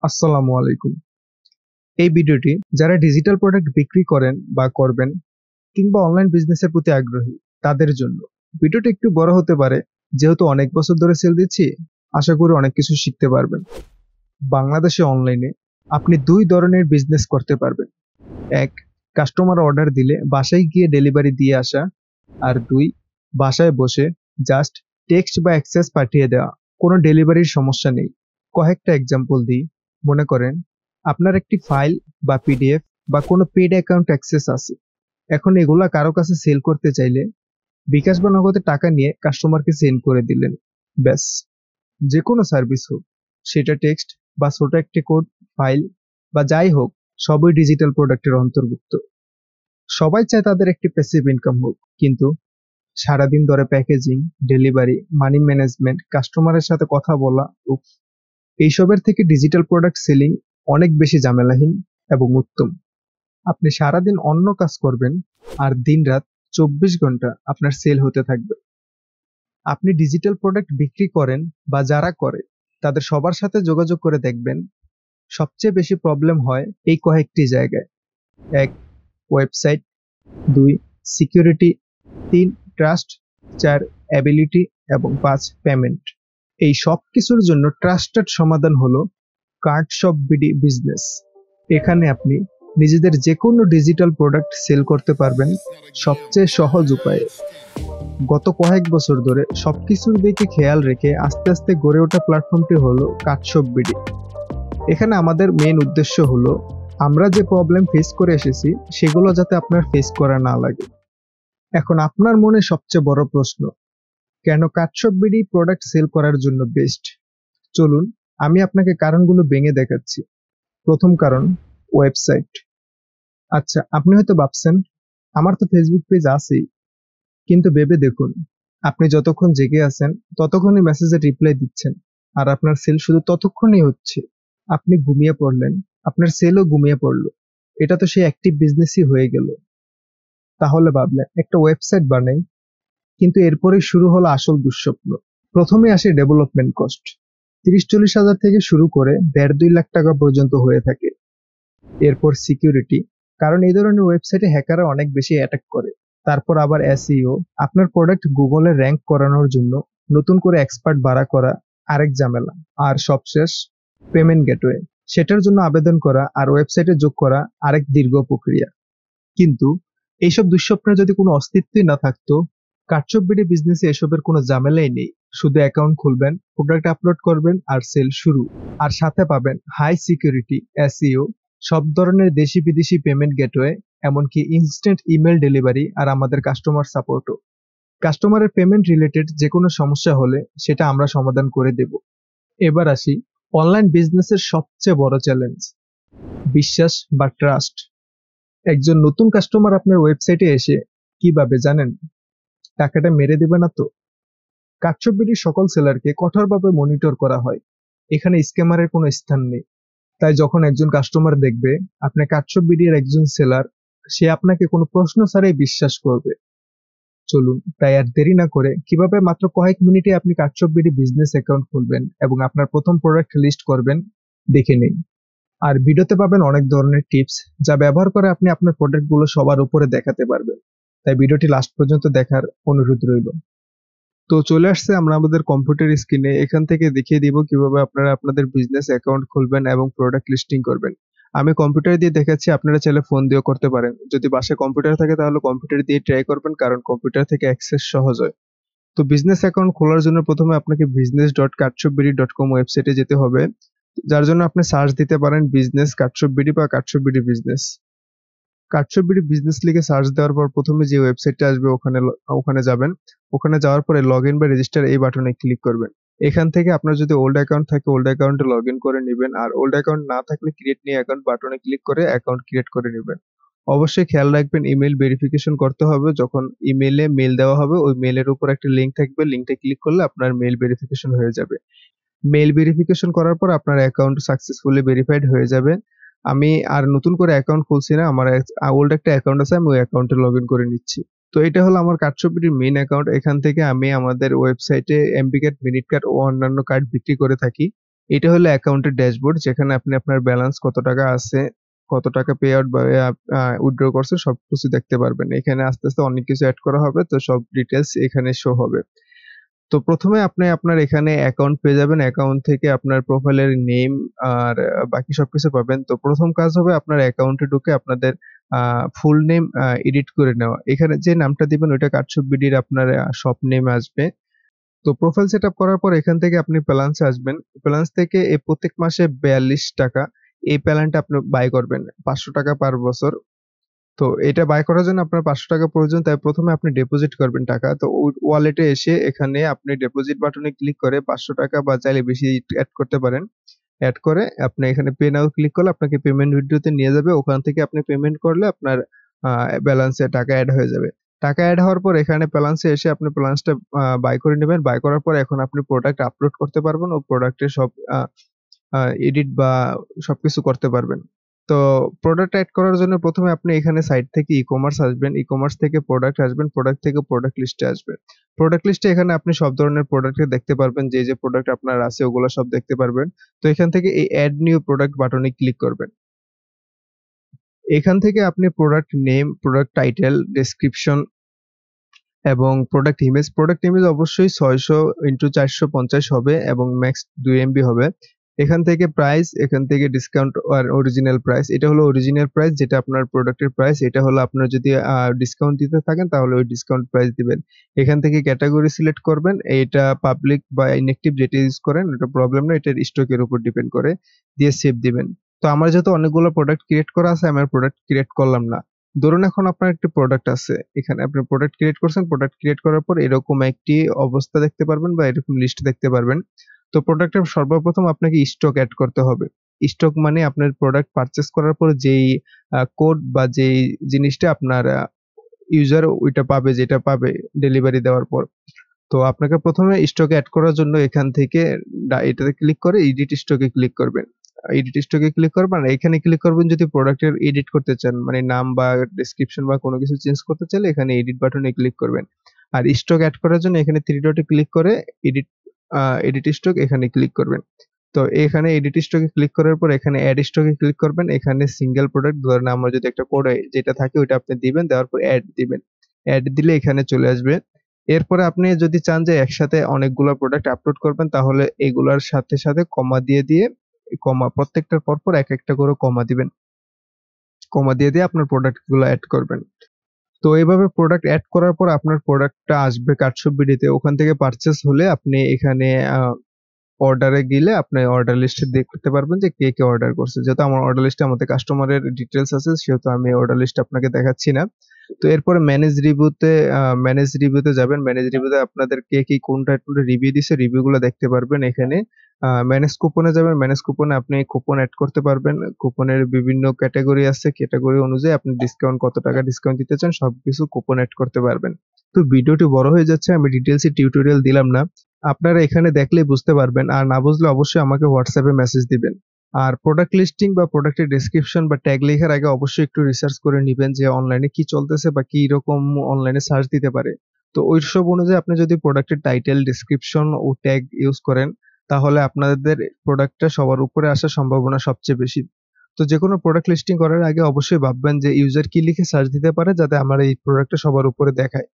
আসসালামু আলাইকুম। এই ভিডিওটি যারা ডিজিটাল প্রোডাক্ট বিক্রি করেন বা করবেন কিংবা অনলাইন বিজনেসের প্রতি আগ্রহী তাদের জন্য। ভিডিওটি একটু বড় হতে পারে, যেহেতু অনেক বছর ধরে সেল দিচ্ছি। আশা করি অনেক কিছু শিখতে পারবেন। বাংলাদেশে অনলাইনে আপনি দুই ধরনের বিজনেস করতে পারবেন। এক, কাস্টমার অর্ডার দিলে বাসায় গিয়ে ডেলিভারি দিয়ে আসা। আর দুই, বাসায় বসে জাস্ট টেক্সট বা অ্যাক্সেস পাঠিয়ে দেওয়া, কোনো ডেলিভারির সমস্যা নেই। কয়েকটা এক্সাম্পল দিই। মনে করেন আপনার একটি ফাইল বা পিডিএফ বা কোনো পেড অ্যাকাউন্ট অ্যাক্সেস আছে। এখন এগুলা কারো কাছে সেল করতে চাইলে বিকাশ বা নগদে টাকা নিয়ে কাস্টমারকে সেন্ড করে দিলেন। ব্যাস, যে কোনো সার্ভিস হোক, সেটা টেক্সট বা ছোট একটি কোড, ফাইল বা যাই হোক, সবই ডিজিটাল প্রোডাক্টের অন্তর্ভুক্ত। সবাই চায় তাদের একটি প্যাসিভ ইনকাম হোক, কিন্তু সারাদিন ধরে প্যাকেজিং, ডেলিভারি, মানি ম্যানেজমেন্ট, কাস্টমারের সাথে কথা বলা, উফ, এইসবের থেকে ডিজিটাল প্রোডাক্ট সেলিং অনেক বেশি ঝামেলাহীন এবং উত্তম। আপনি সারাদিন অন্য কাজ করবেন আর দিনরাত 24 ঘন্টা আপনার সেল হতে থাকবে। আপনি ডিজিটাল প্রোডাক্ট বিক্রি করেন বা যারা করে তাদের সবার সাথে যোগাযোগ করে দেখবেন, সবচেয়ে বেশি প্রবলেম হয় এই কয়েকটি জায়গায়। এক, ওয়েবসাইট। দুই, সিকিউরিটি। তিন, ট্রাস্ট। চার, অ্যাবিলিটি। এবং পাঁচ, পেমেন্ট। এই সব কিছুর জন্য ট্রাস্টেড সমাধান হলো কার্ডশপ বিডি বিজনেস। এখানে আপনি নিজেদের যে কোনো ডিজিটাল প্রোডাক্ট সেল করতে পারবেন সবচেয়ে সহজ উপায়ে। গত কয়েক বছর ধরে সবকিছুর দিকে খেয়াল রেখে আস্তে আস্তে গড়ে ওঠা প্ল্যাটফর্মটি হলো কার্ডশপ বিডি। এখানে আমাদের মেইন উদ্দেশ্য হলো আমরা যে প্রবলেম ফেস করে এসেছি সেগুলো যাতে আপনার ফেস করা না লাগে। এখন আপনার মনে সবচেয়ে বড় প্রশ্ন, কেন কাটশপ বিডি প্রোডাক্ট সেল করার জন্য বেস্ট? চলুন আমি আপনাকে কারণগুলো ভেঙে দেখাচ্ছি। প্রথম কারণ, ওয়েবসাইট। আচ্ছা, আপনি হয়তো ভাবছেন আমার তো ফেসবুক পেজ আছেই, কিন্তু ভেবে দেখুন, আপনি যতক্ষণ জেগে আছেন ততক্ষণই মেসেজের রিপ্লাই দিচ্ছেন, আর আপনার সেল শুধু ততক্ষণই হচ্ছে। আপনি ঘুমিয়ে পড়লেন, আপনার সেলও ঘুমিয়ে পড়লো। এটা তো সেই অ্যাক্টিভ বিজনেসই হয়ে গেল। তাহলে ভাবলেন একটা ওয়েবসাইট বানাই, কিন্তু এরপরেই শুরু হলো আসল দুঃস্বপ্ন। প্রথমে আসে ডেভেলপমেন্ট কস্ট। 30-40 হাজার থেকে শুরু করে 1.5-2 লাখ টাকা পর্যন্ত হয়ে থাকে। এরপর সিকিউরিটি, কারণ এই ধরনের ওয়েবসাইটে হ্যাকাররা অনেক বেশি অ্যাটাক করে। তারপর আবার এসইও, আপনার প্রোডাক্ট গুগলে র্যাঙ্ক করানোর জন্য নতুন করে এক্সপার্ট ভাড়া করা, আরেক ঝামেলা। আর সবশেষ পেমেন্ট গেটওয়ে, সেটার জন্য আবেদন করা আর ওয়েবসাইটে যোগ করা আরেক দীর্ঘ প্রক্রিয়া। কিন্তু এইসব দুঃস্বপ্নের যদি কোনো অস্তিত্বই না থাকতো, কাটছপ বিডি বিজনেসে এসবের কোনো ঝামেলাই নেই। শুধু অ্যাকাউন্ট খুলবেন, প্রোডাক্ট আপলোড করবেন আর সেল শুরু। আর সাথে পাবেন হাই সিকিউরিটি, এসইও, সব ধরনের দেশি বিদেশি পেমেন্ট গেটওয়ে, এমনকি ইনস্ট্যান্ট ইমেল ডেলিভারি আর আমাদের কাস্টমার সাপোর্টও। কাস্টমারের পেমেন্ট রিলেটেড যে কোনো সমস্যা হলে সেটা আমরা সমাধান করে দেব। এবার আসি অনলাইন বিজনেসের সবচেয়ে বড় চ্যালেঞ্জ, বিশ্বাস বা ট্রাস্ট। একজন নতুন কাস্টমার আপনার ওয়েবসাইটে এসে কি ভাবে জানেন? টাকাটা মেরে দেবে না তো? কাটছপ বিডির সকল সেলারকে কঠোরভাবে মনিটর করা হয়। এখানে স্ক্যামারের কোনো স্থান নেই। তাই যখন একজন কাস্টমার দেখবে আপনি কাটছপ বিডির একজন সেলার, সে আপনাকে কোনো প্রশ্ন ছাড়াই বিশ্বাস করবে। চলুন তাই আর দেরি না করে কিভাবে মাত্র কয়েক মিনিটে আপনি কাটছপ বিডি বিজনেস অ্যাকাউন্ট খুলবেন এবং আপনার প্রথম প্রোডাক্ট লিস্ট করবেন, দেখে নিন। আর ভিডিওতে পাবেন অনেক ধরনের টিপস যা ব্যবহার করে আপনি আপনার প্রোডাক্টগুলো সবার উপরে দেখাতে পারবেন। তাই ভিডিওটি লাস্ট পর্যন্ত দেখার অনুরোধ রইল। তো চলে আসছে আমরা আমাদের কম্পিউটার স্ক্রিনে। এখান থেকে দেখিয়ে দিব কিভাবে আপনারা আপনাদের বিজনেস অ্যাকাউন্ট খুলবেন এবং প্রোডাক্ট লিস্টিং করবেন। আমি কম্পিউটার দিয়ে দেখাচ্ছি, আপনারা চাইলে ফোন দিয়েও করতে পারেন। যদি বাসায় কম্পিউটার থাকে তাহলে কম্পিউটার দিয়ে ট্রাই করবেন, কারণ কম্পিউটার থেকে অ্যাক্সেস সহজ হয়। তো বিজনেস অ্যাকাউন্ট খোলার জন্য প্রথমে আপনাকে business.katshopbidi.com ওয়েবসাইটে যেতে হবে, যার জন্য আপনি সার্চ দিতে পারেন বিজনেস কাটছপ বিডি বা কাটছপ বিডি বিজনেস। কাটছপ বিডি বিজনেস লিখে সার্চ দেওয়ার পর প্রথমে যে ওয়েবসাইটটা আসবে ওখানে যাবেন। ওখানে যাওয়ার পরে লগ ইন বা রেজিস্টার এই বাটনে ক্লিক করবেন। এখান থেকে আপনার যদি ওল্ড অ্যাকাউন্ট থাকে ওল্ড অ্যাকাউন্টে লগ ইন করে নেবেন, আর ওল্ড অ্যাকাউন্ট না থাকলে ক্রিয়েট নিউ অ্যাকাউন্ট বাটনে ক্লিক করে অ্যাকাউন্ট ক্রিয়েট করে নেবেন। অবশ্যই খেয়াল রাখবেন ইমেল ভেরিফিকেশন করতে হবে। যখন ইমেলে মেল দেওয়া হবে ওই মেলের উপর একটা লিঙ্ক থাকবে, লিঙ্কটা ক্লিক করলে আপনার মেল ভেরিফিকেশন হয়ে যাবে। মেইল ভেরিফিকেশন করার পর আপনার অ্যাকাউন্ট সাকসেসফুলি ভেরিফাইড হয়ে যাবে। আমি আর নতুন করে অ্যাকাউন্ট খুলছি না, আমার ওল্ড একটা অ্যাকাউন্ট আছে, আমি ওই অ্যাকাউন্টে লগ ইন করে নিচ্ছি। তো এটা হলো আমার কাটছবিটির মেইন অ্যাকাউন্ট। এখান থেকে আমি আমাদের ওয়েবসাইটে এমবি কার্ড, মিনিট কার্ড ও অন্যান্য কার্ড বিক্রি করে থাকি। এটা হলো অ্যাকাউন্টের ড্যাশবোর্ড, যেখানে আপনি আপনার ব্যালেন্স কত টাকা আছে, কত টাকা পে আউট বা উইথড্র করছে সবকিছু দেখতে পারবেন। এখানে আস্তে আস্তে অনেক কিছু অ্যাড করা হবে, তো সব ডিটেলস এখানে শো হবে। তো প্রথমে আপনি আপনার এখানে অ্যাকাউন্ট পেয়ে যাবেন। অ্যাকাউন্ট থেকে আপনার প্রোফাইলের নেম আর বাকি সবকিছু পাবেন। তো প্রথম কাজ হবে আপনার অ্যাকাউন্টে ঢুকে আপনাদের ফুল নেম এডিট করে নেওয়া। এখানে যে নামটা দিবেন ওইটা কাটছুপ বিডির আপনার শপ নেম আসবে। তো প্রোফাইল সেটআপ করার পর এখান থেকে আপনি প্ল্যান্সে আসবেন। প্ল্যান্স থেকে প্রত্যেক মাসে ৪২ টাকা এই প্ল্যানটা আপনি বাই করবেন। ৫০০ টাকা পার বছর। তো এটা বাই করার জন্য আপনার ৫০০ টাকা প্রয়োজন, তাই প্রথমে আপনি ডিপোজিট করবেন টাকা। তো ওয়ালেটে এসে এখানে আপনি ডিপোজিট বাটনে ক্লিক করে ৫০০ টাকা বা চাইলে বেশি এড করতে পারেন। এড করে আপনি এখানে পে নাও ক্লিক করলে আপনাকে পেমেন্ট উইন্ডোতে নিয়ে যাবে। ওখান থেকে আপনি পেমেন্ট করলে আপনার ব্যালেন্সে টাকা এড হয়ে যাবে। টাকা এড হওয়ার পর এখানে ব্যালেন্সে এসে আপনি ব্যালেন্সটা বাই করে নিবেন। বাই করার পর এখন আপনি প্রোডাক্ট আপলোড করতে পারবেন ও প্রোডাক্টের সব এডিট বা সবকিছু করতে পারবেন। তো প্রোডাক্ট এড করার জন্য প্রথমে আপনি এখানে সাইট থেকে ই-কমার্স আসবেন। ই-কমার্স থেকে প্রোডাক্ট আসবেন। প্রোডাক্ট থেকে প্রোডাক্ট লিস্টে আসবেন। প্রোডাক্ট লিস্টে এখানে আপনি সব ধরনের প্রোডাক্ট দেখতে পারবেন। যে প্রোডাক্ট আপনার আছে ওগুলো সব দেখতে পারবেন। তো এখান থেকে এই এড নিউ প্রোডাক্ট বাটনে ক্লিক করবেন। এখান থেকে আপনি product name, product title, description এবং প্রোডাক্ট ইমেজ অবশ্যই ৬০০x৪৫০ হবে এবং ম্যাক্স ২ এমবি হবে। এখান থেকে প্রাইস, এখান থেকে ডিসকাউন্ট আর অরিজিনাল প্রাইস। এটা হলো অরিজিনাল প্রাইস, যেটা আপনার প্রোডাক্টের প্রাইস। এটা হলো আপনার যদি ডিসকাউন্ট দিতে থাকেন তাহলে ওই ডিসকাউন্ট প্রাইস দিবেন। এখান থেকে ক্যাটেগরি সিলেক্ট করবেন। এটা পাবলিক বা ইনঅ্যাক্টিভ যেটা ইউজ করেন এটা প্রবলেম না, এটার স্টকের উপর ডিপেন্ড করে। দিয়ে সেভ দিবেন। তো আমার যেহেতু অনেকগুলো প্রোডাক্ট ক্রিয়েট করা আছে, আমি আর প্রোডাক্ট ক্রিয়েট করলাম না। ধরুন এখন আপনার একটি প্রোডাক্ট আছে। এখানে আপনি প্রোডাক্ট ক্রিয়েট করছেন। প্রোডাক্ট ক্রিয়েট করার পর এরকম একটি অবস্থা দেখতে পারবেন বা এরকম লিস্ট দেখতে পারবেন। তো প্রোডাক্টের সর্বপ্রথম আপনাকে স্টক এড করতে হবে। স্টক মানে আপনার প্রোডাক্ট পারচেজ করার পর যেই কোড বা যেই জিনিসটা আপনার ইউজার ওইটা পাবে, যেটা পাবে ডেলিভারি দেওয়ার পর। তো আপনাকে প্রথমে স্টকে এড করার জন্য এখান থেকে এটাতে ক্লিক করে এডিট স্টকে ক্লিক করবেন। এডিট স্টকে ক্লিক করবেন আর এখানে ক্লিক করবেন যদি প্রোডাক্টের এডিট করতে চান, মানে নাম বা ডেসক্রিপশন বা কোনো কিছু চেঞ্জ করতে চাইলে এখানে এডিট বাটনে ক্লিক করবেন। আর স্টক এড করার জন্য এখানে 3 ডটে ক্লিক করে এডিট এডিট স্টক এখানে ক্লিক করবেন। তো এখানে এডিট স্টকে ক্লিক করার পর এখানে এড স্টকে ক্লিক করবেন। এখানে সিঙ্গেল প্রোডাক্ট ধরেন আমার যদি একটা কোড যেটা থাকে ওইটা আপনি দিবেন, দেওয়ার পর এড দিবেন। এড দিলে এখানে চলে আসবে। এরপরে আপনি যদি চান যে একসাথে অনেকগুলো প্রোডাক্ট আপলোড করবেন তাহলে এগুলার সাথে সাথে কমা দিয়ে কমা প্রত্যেকটার পরপর একটা করে কমা দিবেন। কমা দিয়ে আপনার প্রোডাক্ট গুলো এড করবেন। তো এইভাবে প্রোডাক্ট এড করার পর আপনার প্রোডাক্টটা আসবে কাটশপ বিডিতে। ওখান থেকে পারচেজ হলে আপনি এখানে অর্ডারে গেলে আপনি অর্ডার লিস্টে দেখতে পারবেন যে কে কে অর্ডার করছে। যেহেতু আমার অর্ডার লিস্টে আমাদের কাস্টমারের ডিটেইলস আছে সেহেতু আমি অর্ডার লিস্ট আপনাকে দেখাচ্ছি না। তো এরপরে ম্যানেজ রিভিউতে যাবেন। ম্যানেজ রিভিউতে আপনাদের কে কি কোনটা রিভিউ দিছে রিভিউ গুলো দেখতে পারবেন এখানে। ম্যানেজ কুপনে যাবেন। ম্যানেজ কুপনে আপনি কুপন এড করতে পারবেন। কুপনের বিভিন্ন ক্যাটেগরি আছে। ক্যাটেগরি অনুযায়ী আপনি ডিসকাউন্ট কত টাকা ডিসকাউন্ট দিতে চান সবকিছু কুপন এড করতে পারবেন। তো ভিডিওটি বড় হয়ে যাচ্ছে, আমি ডিটেইলসে টিউটোরিয়াল দিলাম না। আপনারা এখানে দেখলেই বুঝতে পারবেন। আর না বুঝলে অবশ্যই আমাকে WhatsApp এ মেসেজ দিবেন। আর প্রোডাক্ট লিস্টিং বা প্রোডাক্টের ডেসক্রিপশন বা ট্যাগ লেখার আগে অবশ্যই একটু রিসার্চ করে নিবেন যে অনলাইনে কি চলতেছে বা কি রকম অনলাইনে সার্চ দিতে পারে। তো ওইসব অনুযায়ী আপনি যদি প্রোডাক্টের টাইটেল, ডেসক্রিপশন ও ট্যাগ ইউজ করেন তাহলে আপনাদের প্রোডাক্টটা সবার উপরে আসার সম্ভাবনা সবচেয়ে বেশি। তো যেকোনো প্রোডাক্ট লিস্টিং করার আগে অবশ্যই ভাববেন যে ইউজার কি লিখে সার্চ দিতে পারে যাতে আমার এই প্রোডাক্টটা সবার উপরে দেখায়।